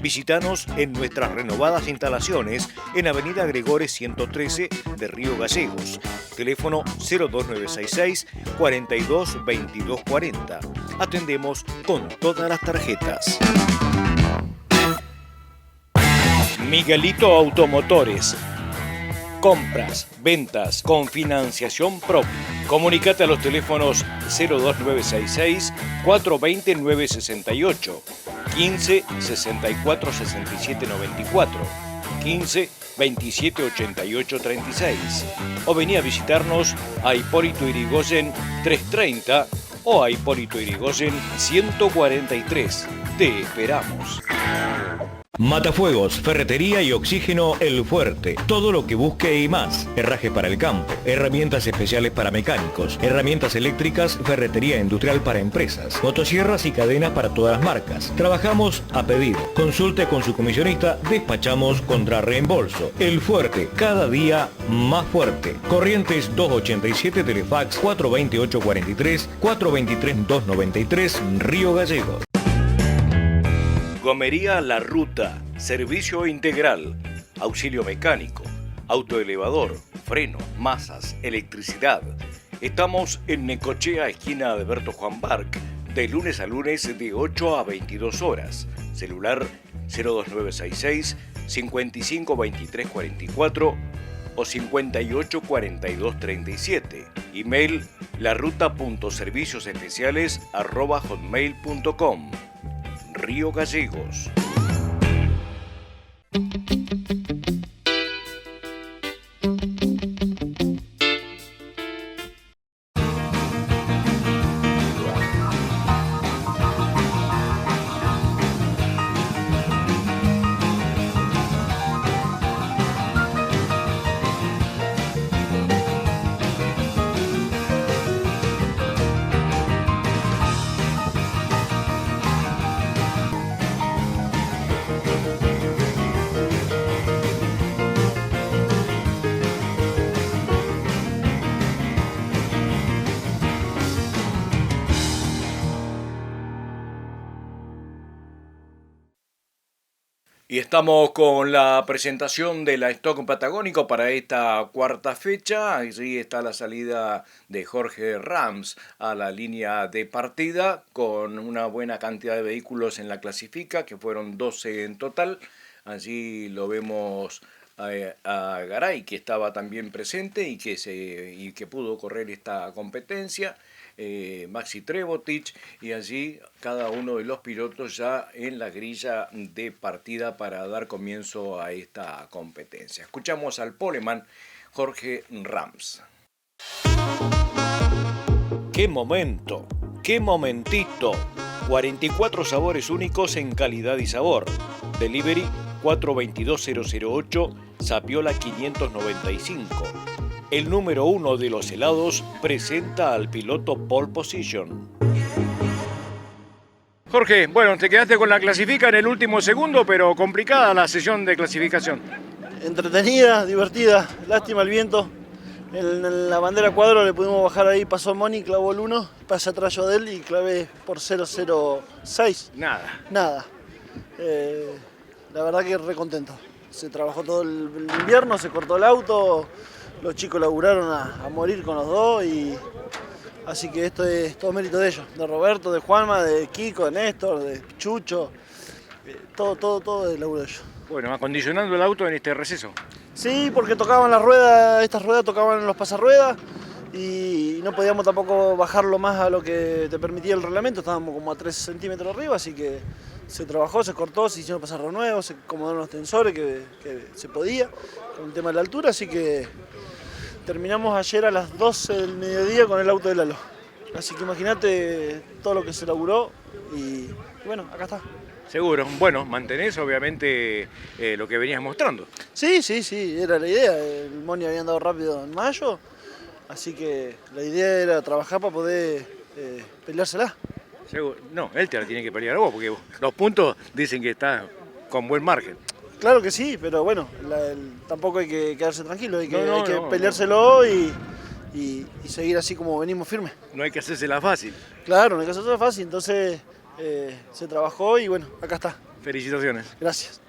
Visítanos en nuestras renovadas instalaciones en Avenida Gregores 113 de Río Gallegos. Teléfono 02966 42 22 40. Atendemos con todas las tarjetas. Miguelito Automotores. Compras, ventas con financiación propia. Comunicate a los teléfonos 02966 420 968, 15 64 67 94, 15 27 88 36. O vení a visitarnos a Hipólito Yrigoyen 330 o a Hipólito Yrigoyen 143. Te esperamos. Matafuegos, ferretería y oxígeno El Fuerte. Todo lo que busque y más. Herraje para el campo, herramientas especiales para mecánicos, herramientas eléctricas, ferretería industrial para empresas, motosierras y cadenas para todas las marcas. Trabajamos a pedido. Consulte con su comisionista, despachamos contra reembolso. El Fuerte, cada día más fuerte. Corrientes 287, Telefax 428-43, 423-293, Río Gallegos. Gomería La Ruta, servicio integral, auxilio mecánico, autoelevador, freno, masas, electricidad. Estamos en Necochea, esquina de Alberto Juan Barc, de lunes a lunes de 8 a 22 horas. Celular 02966 55 23 44 o 58 42 37. Email laruta.serviciosespeciales@hotmail.com. Río Gallegos. Y estamos con la presentación de la Stock Patagónico para esta cuarta fecha. Allí está la salida de Jorge Rams a la línea de partida con una buena cantidad de vehículos en la clasifica, que fueron 12 en total. Allí lo vemos a Garay, que estaba también presente y que pudo correr esta competencia. Maxi Trebotic, y allí cada uno de los pilotos ya en la grilla de partida para dar comienzo a esta competencia. Escuchamos al poleman Jorge Rams. ¡Qué momento! ¡Qué momentito! 44 sabores únicos en calidad y sabor. Delivery 422-008 Sapiola 595. El número 1 de los helados presenta al piloto Pole Position. Jorge, bueno, te quedaste con la clasifica en el último segundo, pero complicada la sesión de clasificación. Entretenida, divertida, lástima el viento. En la bandera cuadro le pudimos bajar ahí, pasó Moni, clavó el 1, pasé atrás yo de él y clavé por 006. Nada. La verdad que re contento. Se trabajó todo el invierno, se cortó el auto, los chicos laburaron a morir con los dos y así que esto es todo mérito de ellos, de Roberto, de Juanma, de Kiko, de Néstor, de Chucho, todo el laburo de ellos. Bueno, acondicionando el auto en este receso. Sí, porque tocaban las ruedas, estas ruedas tocaban los pasarruedas y no podíamos tampoco bajarlo más a lo que te permitía el reglamento, estábamos como a 3 centímetros arriba, así que se trabajó, se cortó, se hicieron pasarros nuevos, se acomodaron los tensores que se podía con el tema de la altura, así que terminamos ayer a las 12 del mediodía con el auto de Lalo. Así que imagínate todo lo que se laburó y bueno, acá está. Seguro. Bueno, mantenés obviamente lo que venías mostrando. Sí, era la idea. El Moni había andado rápido en mayo, así que la idea era trabajar para poder peleársela. Seguro. No, él te la tiene que pelear a vos, porque los puntos dicen que está con buen margen. Claro que sí, pero bueno, tampoco hay que quedarse tranquilo, hay que peleárselo y seguir así como venimos firmes. No hay que hacérsela fácil. Claro, no hay que hacérsela fácil, entonces se trabajó y bueno, acá está. Felicitaciones. Gracias.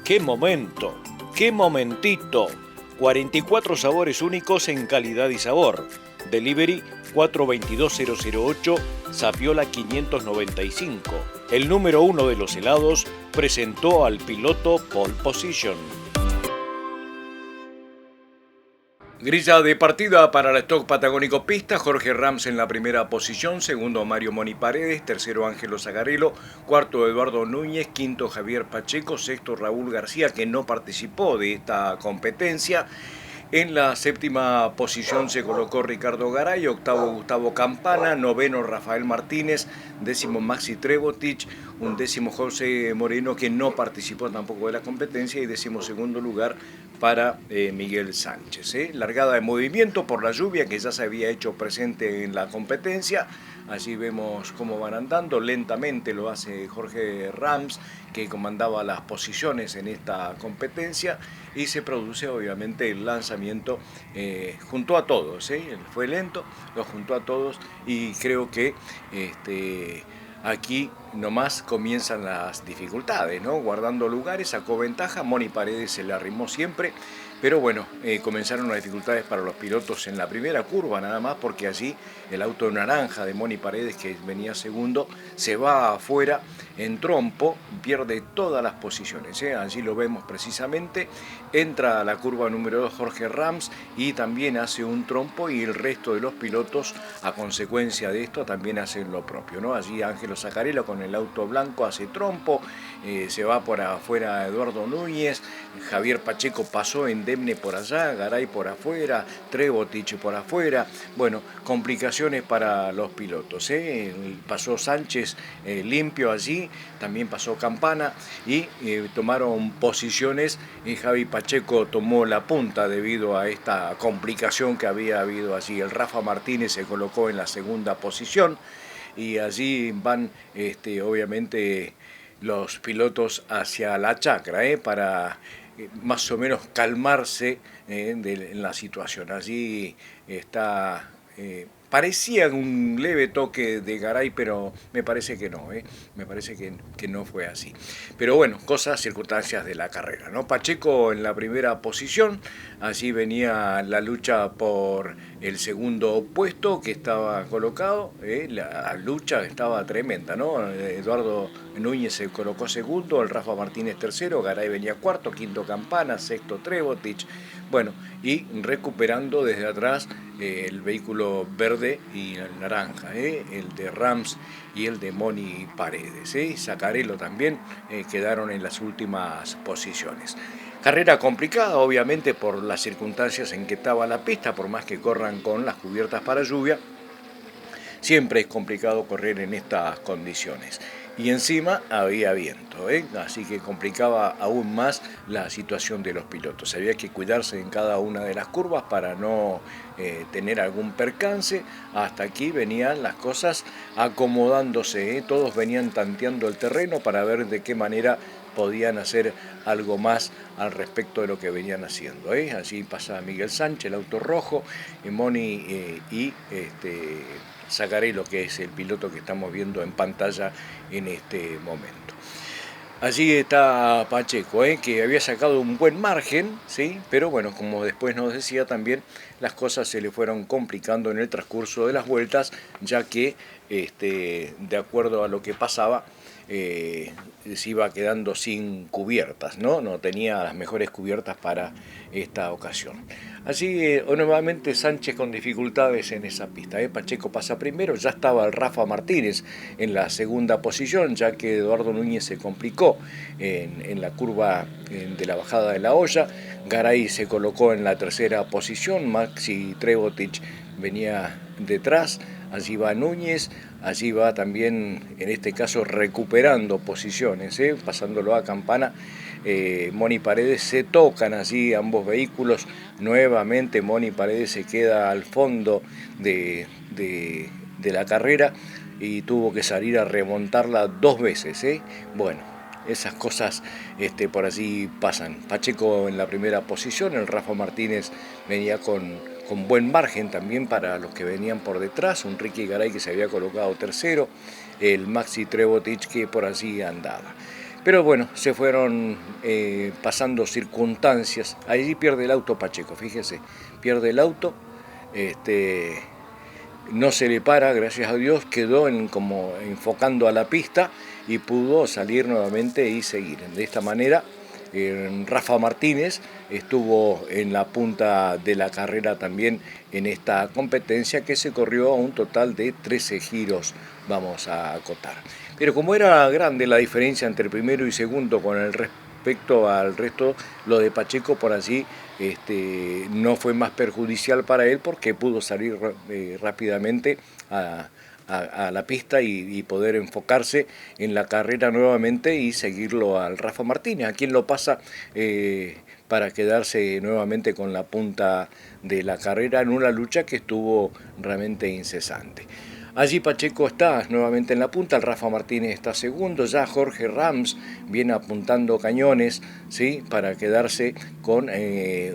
¡Qué momento! ¡Qué momentito! 44 sabores únicos en calidad y sabor. Delivery 422008, Sapiola 595. El número 1 de los helados presentó al piloto Pole Position. Grilla de partida para el Stock Patagónico Pista, Jorge Rams en la primera posición, segundo Mario Moni Paredes, tercero Ángelo Zagarello, cuarto Eduardo Núñez, quinto Javier Pacheco, sexto Raúl García, que no participó de esta competencia. En la séptima posición se colocó Ricardo Garay, octavo Gustavo Campana, noveno Rafael Martínez, décimo Maxi Trebotich, undécimo José Moreno, que no participó tampoco de la competencia, y décimo segundo lugar para Miguel Sánchez. Largada de movimiento por la lluvia que ya se había hecho presente en la competencia. Allí vemos cómo van andando, lentamente lo hace Jorge Rams, que comandaba las posiciones en esta competencia, y se produce obviamente el lanzamiento junto a todos. Fue lento, lo juntó a todos, y creo que aquí nomás comienzan las dificultades, ¿no? Guardando lugares, sacó ventaja, Moni Paredes se le arrimó siempre, pero bueno, comenzaron las dificultades para los pilotos en la primera curva, nada más porque allí el auto naranja de Moni Paredes, que venía segundo, se va afuera en trompo, pierde todas las posiciones. Allí lo vemos precisamente, entra a la curva número 2 Jorge Rams y también hace un trompo, y el resto de los pilotos a consecuencia de esto también hacen lo propio, ¿no? Allí Ángelo Zagarello con el auto blanco hace trompo, se va por afuera Eduardo Núñez, Javier Pacheco pasó indemne por allá, Garay por afuera, Trebotich por afuera, bueno, complicaciones para los pilotos. Pasó Sánchez limpio allí, también pasó Campana, y tomaron posiciones, y Javi Pacheco tomó la punta debido a esta complicación que había habido allí. El Rafa Martínez se colocó en la segunda posición, y allí van obviamente los pilotos hacia la chacra para más o menos calmarse en la situación. Allí está, parecía un leve toque de Garay, pero me parece que no, me parece que no fue así. Pero bueno, cosas, circunstancias de la carrera, ¿no? Pacheco en la primera posición, allí venía la lucha por el segundo puesto que estaba colocado, la lucha estaba tremenda, ¿no? Eduardo Núñez se colocó segundo, el Rafa Martínez tercero, Garay venía cuarto, quinto Campana, sexto Trebotich, bueno, y recuperando desde atrás el vehículo verde y el naranja, el de Rams y el de Moni Paredes. Zagarello también quedaron en las últimas posiciones. Carrera complicada, obviamente, por las circunstancias en que estaba la pista, por más que corran con las cubiertas para lluvia, siempre es complicado correr en estas condiciones. y encima había viento, así que complicaba aún más la situación de los pilotos. Había que cuidarse en cada una de las curvas para no tener algún percance. Hasta aquí venían las cosas acomodándose, todos venían tanteando el terreno para ver de qué manera podían hacer algo más al respecto de lo que venían haciendo. Allí pasa Miguel Sánchez, el auto rojo, Moni y Zaccarello, que es el piloto que estamos viendo en pantalla en este momento. Allí está Pacheco, que había sacado un buen margen, ¿sí? Pero bueno, como después nos decía también, las cosas se le fueron complicando en el transcurso de las vueltas, ya que de acuerdo a lo que pasaba, se iba quedando sin cubiertas, ¿no? No tenía las mejores cubiertas para esta ocasión. Así nuevamente Sánchez con dificultades en esa pista. Pacheco pasa primero, ya estaba el Rafa Martínez en la segunda posición, ya que Eduardo Núñez se complicó en la curva de la bajada de la olla. Garay se colocó en la tercera posición, Maxi Trebotic venía detrás, allí va Núñez, allí va también, en este caso, recuperando posiciones, pasándolo a Campana. Moni Paredes, se tocan allí ambos vehículos, nuevamente Moni Paredes se queda al fondo de la carrera y tuvo que salir a remontarla 2 veces. Bueno, esas cosas por allí pasan. Pacheco en la primera posición, el Rafa Martínez venía con buen margen también para los que venían por detrás, un Ricky Garay que se había colocado tercero, el Maxi Trebotic que por allí andaba. Pero bueno, se fueron pasando circunstancias. Allí pierde el auto Pacheco, fíjese, pierde el auto, no se le para, gracias a Dios, quedó como enfocando a la pista y pudo salir nuevamente y seguir. De esta manera, Rafa Martínez estuvo en la punta de la carrera también en esta competencia, que se corrió a un total de 13 giros, vamos a acotar. Pero como era grande la diferencia entre primero y segundo con el respecto al resto, lo de Pacheco por allí no fue más perjudicial para él, porque pudo salir rápidamente a la pista y poder enfocarse en la carrera nuevamente y seguirlo al Rafa Martínez, a quien lo pasa para quedarse nuevamente con la punta de la carrera en una lucha que estuvo realmente incesante. Allí Pacheco está nuevamente en la punta, el Rafa Martínez está segundo, ya Jorge Rams viene apuntando cañones, ¿sí?, para quedarse con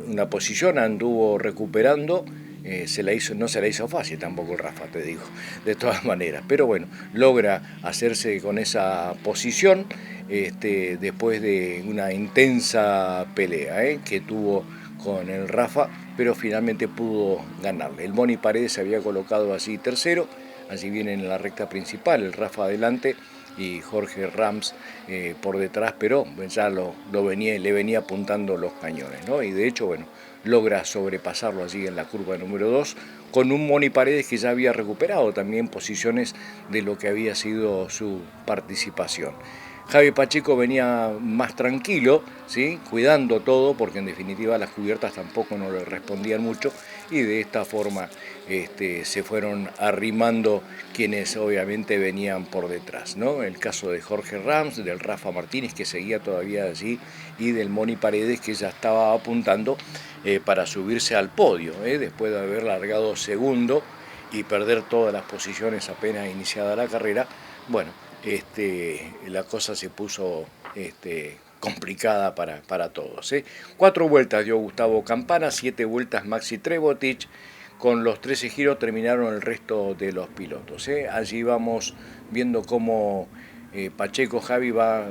una posición, anduvo recuperando. No se la hizo fácil tampoco el Rafa, te digo, de todas maneras, pero bueno, logra hacerse con esa posición después de una intensa pelea que tuvo con el Rafa, pero finalmente pudo ganarle. El Moni Paredes se había colocado así tercero, allí viene en la recta principal, el Rafa adelante y Jorge Rams por detrás, pero ya le venía apuntando los cañones, ¿no? Y de hecho, bueno, logra sobrepasarlo allí en la curva número 2 con un Moni Paredes que ya había recuperado también posiciones de lo que había sido su participación. Javi Pacheco venía más tranquilo, ¿sí?, cuidando todo, porque en definitiva las cubiertas tampoco no le respondían mucho, y de esta forma se fueron arrimando quienes obviamente venían por detrás, ¿no? El caso de Jorge Rams, del Rafa Martínez, que seguía todavía allí, y del Moni Paredes, que ya estaba apuntando para subirse al podio, después de haber largado segundo y perder todas las posiciones apenas iniciada la carrera. Bueno, la cosa se puso complicada para todos. 4 vueltas dio Gustavo Campana, 7 vueltas Maxi Trebotic. Con los 13 giros terminaron el resto de los pilotos. Allí vamos viendo cómo Pacheco Javi va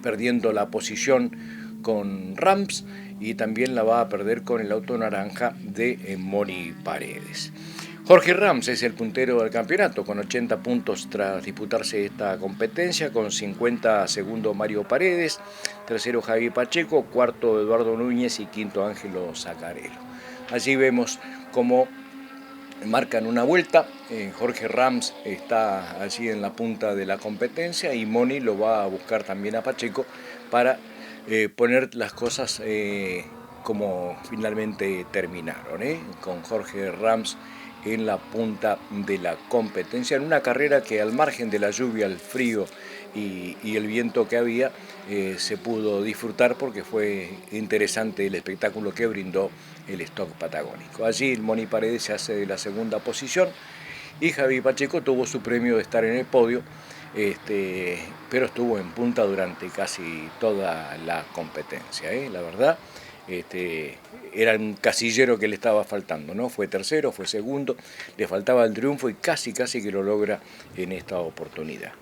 perdiendo la posición con Rams, y también la va a perder con el auto naranja de Moni Paredes. Jorge Rams es el puntero del campeonato con 80 puntos tras disputarse esta competencia, con 50 segundo Mario Paredes, tercero Javi Pacheco, cuarto Eduardo Núñez y quinto Ángelo Zaccarello. Allí vemos cómo marcan una vuelta, Jorge Rams está allí en la punta de la competencia y Moni lo va a buscar también a Pacheco para poner las cosas cómo finalmente terminaron, con Jorge Rams en la punta de la competencia, en una carrera que al margen de la lluvia, el frío y el viento que había, se pudo disfrutar porque fue interesante el espectáculo que brindó el stock patagónico. Allí el Moni Paredes se hace de la segunda posición y Javi Pacheco tuvo su premio de estar en el podio, pero estuvo en punta durante casi toda la competencia, la verdad. Era un casillero que le estaba faltando, ¿no? Fue tercero, fue segundo, le faltaba el triunfo y casi que lo logra en esta oportunidad.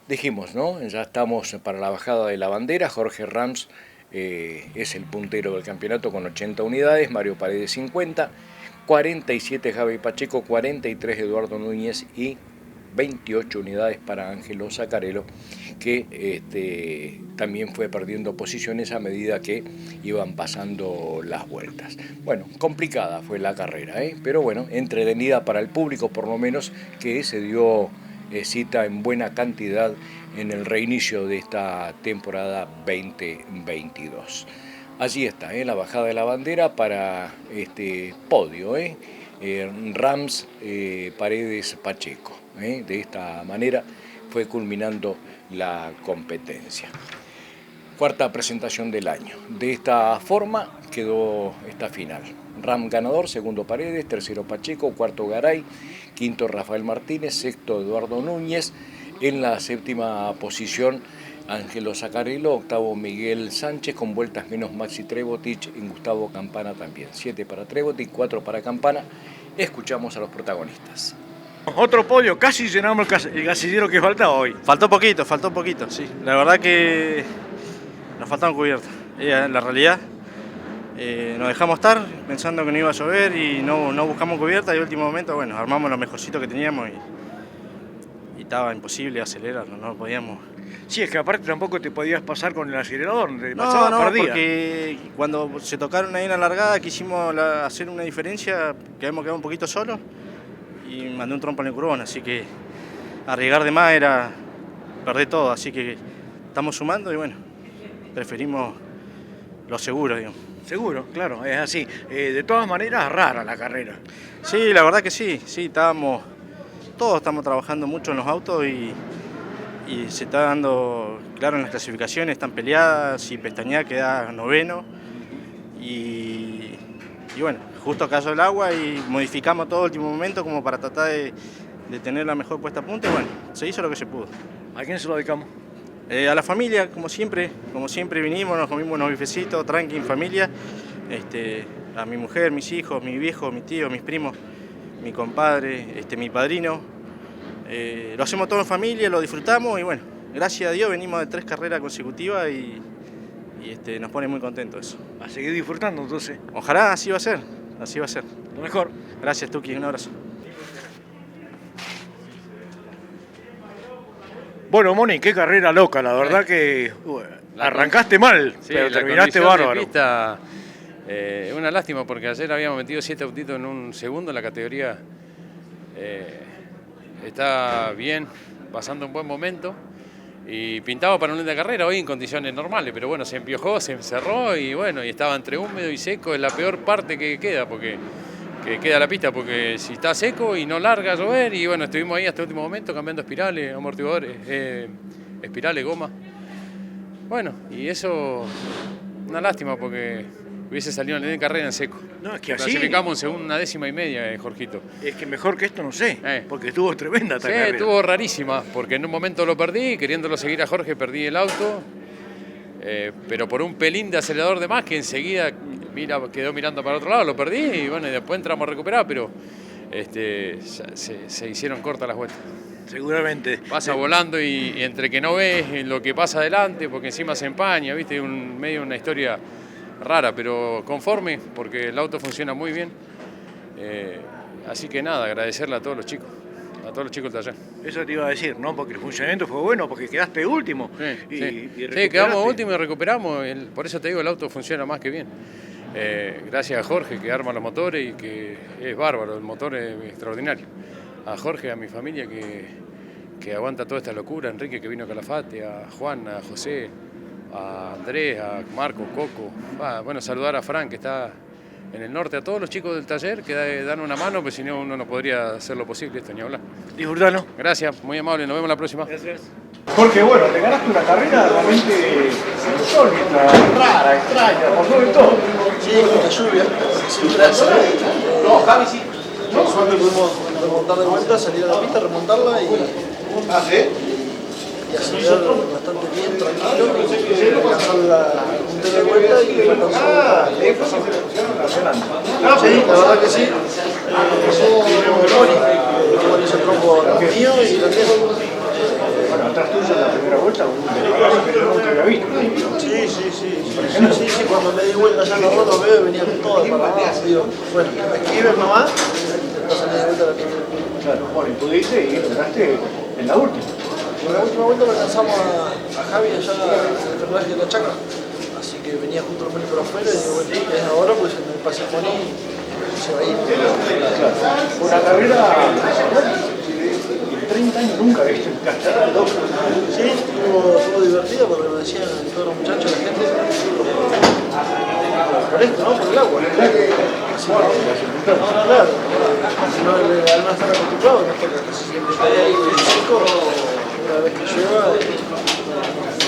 Dijimos, ¿no? Ya estamos para la bajada de la bandera. Jorge Rams es el puntero del campeonato con 80 unidades, Mario Paredes 50, 47 Javi Pacheco, 43 Eduardo Núñez y 28 unidades para Ángelo Zaccarello, que también fue perdiendo posiciones a medida que iban pasando las vueltas. Bueno, complicada fue la carrera, pero bueno, entretenida para el público, por lo menos, que se dio cita en buena cantidad en el reinicio de esta temporada 2022. Allí está, la bajada de la bandera para este podio, Rams, Paredes, Pacheco. De esta manera fue culminando la competencia. Cuarta presentación del año. De esta forma quedó esta final. Ram ganador, segundo Paredes, tercero Pacheco, cuarto Garay, quinto Rafael Martínez, sexto Eduardo Núñez, en la séptima posición Ángelo Zaccarello, octavo Miguel Sánchez, con vueltas menos Maxi Trebotich y Gustavo Campana también. 7 para Trebotich, 4 para Campana. Escuchamos a los protagonistas. Otro podio, casi llenamos el casillero que faltaba hoy. Faltó poquito, sí. La verdad que nos faltaron cubiertas. La realidad, nos dejamos estar pensando que no iba a llover y no buscamos cubierta y al último momento, bueno, armamos lo mejorcito que teníamos y estaba imposible acelerarlo, no podíamos. Sí, es que aparte tampoco te podías pasar con el acelerador, No, porque cuando se tocaron ahí en la largada quisimos hacer una diferencia, que habíamos quedado un poquito solos y mandé un trompo en el curvón, así que arriesgar de más era perder todo, así que estamos sumando y bueno, preferimos lo seguro, digamos. Seguro, claro, es así. De todas maneras, rara la carrera. Sí, la verdad que sí, todos estamos trabajando mucho en los autos y se está dando, claro, en las clasificaciones están peleadas y Pestañá queda noveno y bueno, justo cayó el agua y modificamos todo el último momento como para tratar de tener la mejor puesta a punto y bueno, se hizo lo que se pudo. ¿A quién se lo dedicamos? A la familia, como siempre vinimos, nos comimos unos bifecitos, tranqui, en familia, a mi mujer, mis hijos, mi viejo, mi tío, mis primos, mi compadre, mi padrino. Lo hacemos todo en familia, lo disfrutamos y bueno, gracias a Dios venimos de 3 carreras consecutivas y nos pone muy contentos eso. A seguir disfrutando entonces. Ojalá así va a ser, Lo mejor. Gracias Tuki, un abrazo. Bueno, Moni, qué carrera loca, la verdad que arrancaste mal, sí, pero terminaste bárbaro. Pista, una lástima porque ayer habíamos metido 7 autitos en un segundo, la categoría está bien, pasando un buen momento y pintaba para una linda carrera hoy en condiciones normales, pero bueno, se empiojó, se encerró y bueno, y estaba entre húmedo y seco, es la peor parte que queda, porque queda la pista, porque si está seco y no larga a llover, y bueno, estuvimos ahí hasta el último momento cambiando espirales, amortiguadores, espirales, goma. Bueno, y eso, una lástima porque hubiese salido en la carrera en seco. No, es que así. Clasificamos en una 10ª, Jorgito. Es que mejor que esto no sé, porque estuvo tremenda esta carrera. Sí, estuvo rarísima, porque en un momento lo perdí, queriéndolo seguir a Jorge perdí el auto, pero por un pelín de acelerador de más que enseguida quedó mirando para otro lado, lo perdí y bueno, y después entramos a recuperar, pero se hicieron cortas las vueltas. Seguramente. Pasa volando y entre que no ves lo que pasa adelante, porque encima se empaña, ¿viste? Medio una historia rara, pero conforme, porque el auto funciona muy bien. Así que nada, agradecerle a todos los chicos del taller. Eso te iba a decir, ¿no? Porque el funcionamiento fue bueno, porque quedaste último. Sí, quedamos último y recuperamos. Por eso te digo, el auto funciona más que bien. Gracias a Jorge, que arma los motores y que es bárbaro, el motor es extraordinario. A Jorge, a mi familia que aguanta toda esta locura, a Enrique que vino a Calafate, a Juan, a José, a Andrés, a Marco, Coco. Bueno, saludar a Fran, que está en el norte, a todos los chicos del taller que dan una mano, pues si no uno no podría hacer lo posible esto, ni hablar. Disfrutalo. Gracias, muy amable, nos vemos la próxima. Gracias. Porque bueno, te ganaste una carrera realmente insólita, rara, extraña, por sobre todo. Sí, con la lluvia, siempre hace. No, Javi sí. Por suerte pudimos remontar de vuelta, salir a la pista, remontarla y acelerar bastante bien, tranquilo, y alcanzar la puntera de vuelta y faltan Sí, la verdad que sí. Moni hizo trompo mío y también. Bueno, atrás tuyo en la primera vuelta, un desbarrazo que yo nunca había visto. Sí, cuando me di vuelta ya los rotos veo venían todos para abajo. Digo, bueno, esquives nomás, salí de vuelta a la primera. Claro, bueno, y pudiste y lograste en la última. En la última vuelta lo alcanzamos a Javi allá en el personaje de la chacra. Así que venía justo los metros afuera y digo, bueno, es ahora pues en el pase Moni se va a ir. Claro. Una carrera en 30 años nunca he visto encajar al loco. Sí, estuvo divertido porque lo decían todos los muchachos, la gente. Por esto, ¿no? Por el agua. Claro. Si no, al no estar acostumbrado, no toca casi siempre está ahí seco. Una vez que llueva,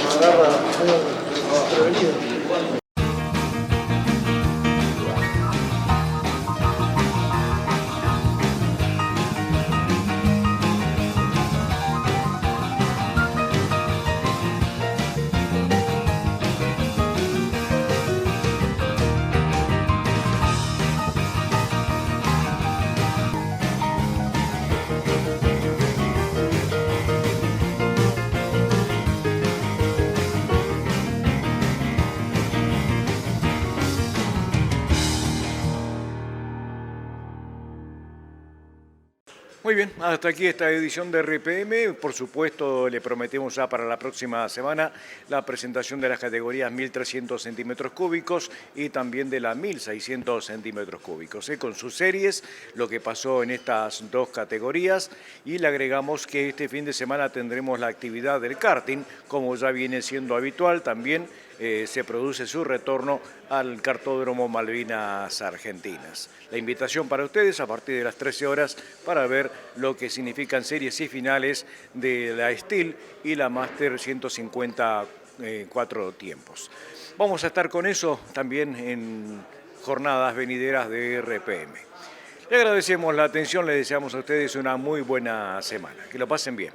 nos agarra muy prevenido. Muy bien, hasta aquí esta edición de RPM. Por supuesto, le prometemos ya para la próxima semana la presentación de las categorías 1.300 centímetros cúbicos y también de las 1.600 centímetros cúbicos, con sus series, lo que pasó en estas dos categorías, y le agregamos que este fin de semana tendremos la actividad del karting, como ya viene siendo habitual. También se produce su retorno al Kartódromo Malvinas Argentinas. La invitación para ustedes a partir de las 13 horas para ver lo que significan series y finales de la Steel y la Master 150 4 tiempos. Vamos a estar con eso también en jornadas venideras de RPM. Le agradecemos la atención, le deseamos a ustedes una muy buena semana. Que lo pasen bien.